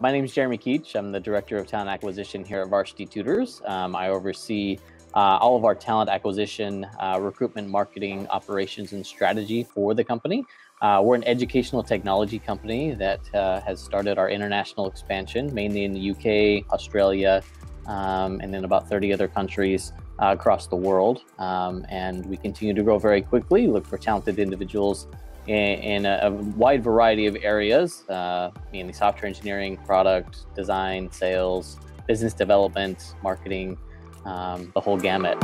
My name is Jeramy Keetch. I'm the Director of Talent Acquisition here at Varsity Tutors. I oversee all of our talent acquisition, recruitment, marketing, operations, and strategy for the company. We're an educational technology company that has started our international expansion, mainly in the UK, Australia, and in about 30 other countries across the world. And we continue to grow very quickly, look for talented individuals in a wide variety of areas, mainly software engineering, product design, sales, business development, marketing, the whole gamut.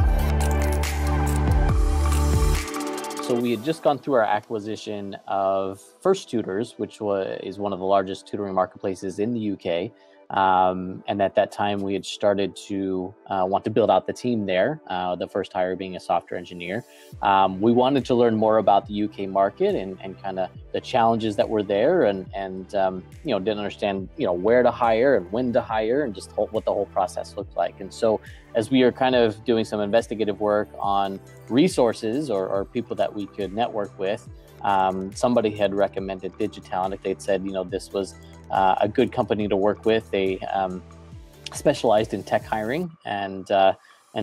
So we had just gone through our acquisition of First Tutors, which is one of the largest tutoring marketplaces in the UK. And at that time, we had started to want to build out the team there, the first hire being a software engineer. We wanted to learn more about the UK market and kind of the challenges that were there and didn't understand, where to hire and when to hire and just what the whole process looked like. And so as we are kind of doing some investigative work on resources or people that we could network with, somebody had recommended Digitalent. They'd said, this was a good company to work with. They specialized in tech hiring, and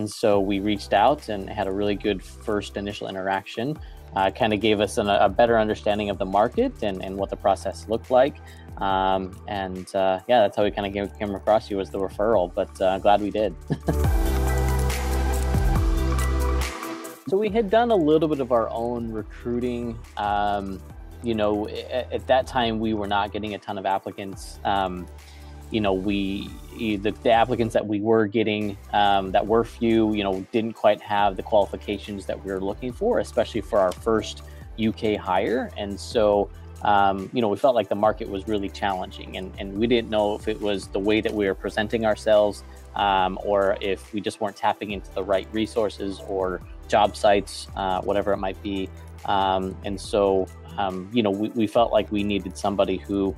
so we reached out and had a really good first initial interaction. Kind of gave us a better understanding of the market and what the process looked like. That's how we kind of came across you as the referral, but glad we did. So we had done a little bit of our own recruiting. At that time, we were not getting a ton of applicants. The applicants that we were getting, that were few, didn't quite have the qualifications that we were looking for, especially for our first UK hire. And so, we felt like the market was really challenging, and we didn't know if it was the way that we were presenting ourselves, or if we just weren't tapping into the right resources or job sites, whatever it might be. And so, we felt like we needed somebody who,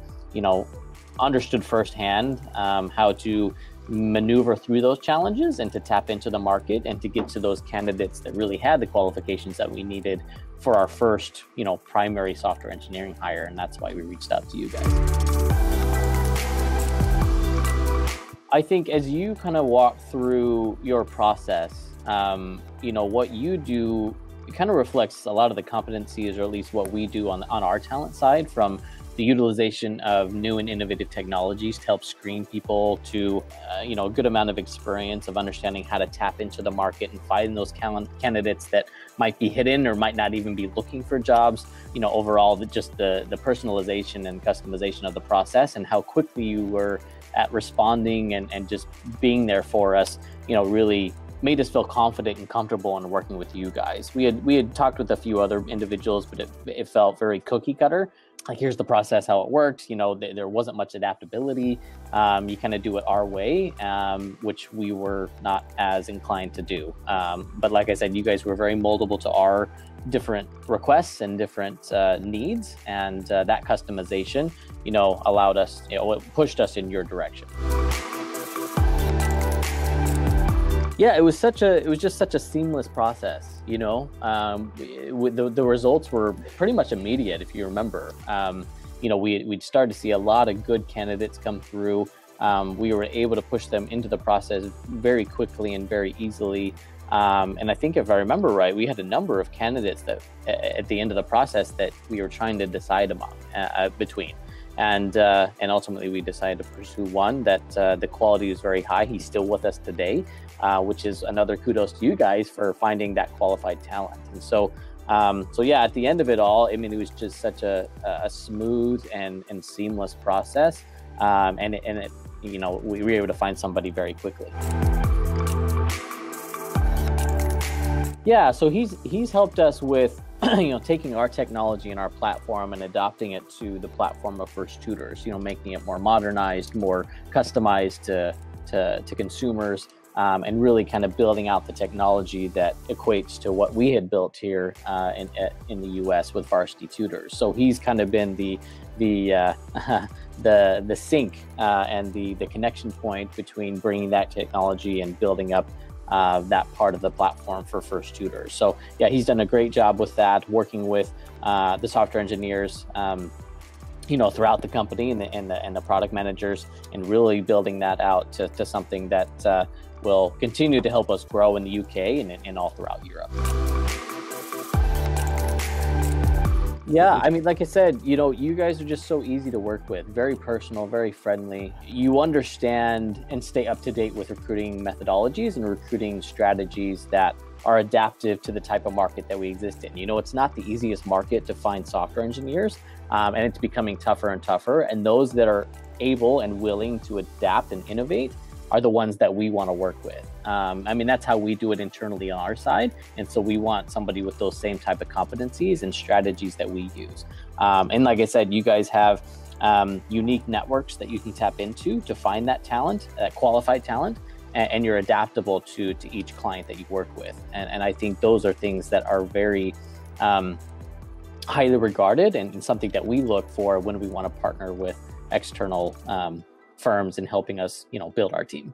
understood firsthand how to maneuver through those challenges and to tap into the market and to get to those candidates that really had the qualifications that we needed for our first, primary software engineering hire. And that's why we reached out to you guys. I think as you kind of walk through your process, what you do, it kind of reflects a lot of the competencies, or at least what we do on our talent side, from the utilization of new and innovative technologies to help screen people to, a good amount of experience of understanding how to tap into the market and find those candidates that might be hidden or might not even be looking for jobs. Overall, just the personalization and customization of the process and how quickly you were at responding and just being there for us, really made us feel confident and comfortable in working with you guys. We had talked with a few other individuals, but it felt very cookie cutter. Like, here's the process, how it worked. There wasn't much adaptability. You kind of do it our way, which we were not as inclined to do. But like I said, you guys were very moldable to our different requests and different needs, and that customization, allowed us, it pushed us in your direction. Yeah, it was just such a seamless process, the results were pretty much immediate, if you remember. We'd started to see a lot of good candidates come through. We were able to push them into the process very quickly and very easily. And I think, if I remember right, we had a number of candidates that at the end of the process that we were trying to decide between. And ultimately, we decided to pursue one that the quality was very high. He's still with us today, which is another kudos to you guys for finding that qualified talent. And so at the end of it all, it was just such a smooth and seamless process. We were able to find somebody very quickly. Yeah, so he's helped us with taking our technology and our platform and adopting it to the platform of First Tutors, making it more modernized, more customized to consumers, and really kind of building out the technology that equates to what we had built here in the US with Varsity Tutors. So he's kind of been the sync and the connection point between bringing that technology and building up that part of the platform for First Tutors. So yeah, he's done a great job with that, working with the software engineers throughout the company and the product managers, and really building that out to something that will continue to help us grow in the UK and all throughout Europe. Yeah, I mean, like I said, you guys are just so easy to work with, very personal, very friendly. You understand and stay up to date with recruiting methodologies and recruiting strategies that are adaptive to the type of market that we exist in. It's not the easiest market to find software engineers, and it's becoming tougher and tougher. And those that are able and willing to adapt and innovate are the ones that we want to work with. I mean, that's how we do it internally on our side. And so we want somebody with those same type of competencies and strategies that we use. And like I said, you guys have unique networks that you can tap into to find that talent, that qualified talent, and you're adaptable to each client that you work with. And I think those are things that are very highly regarded and something that we look for when we want to partner with external firms in helping us, build our team.